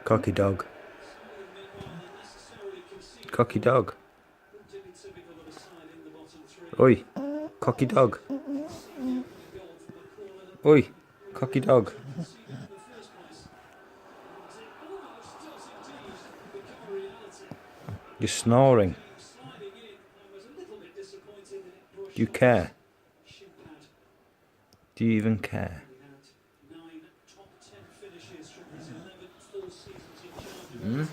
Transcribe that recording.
Cocky dog. Cocky dog. Oi, cocky dog. Oi, cocky dog. You're snoring. Do you care? Do you even care? Hmm?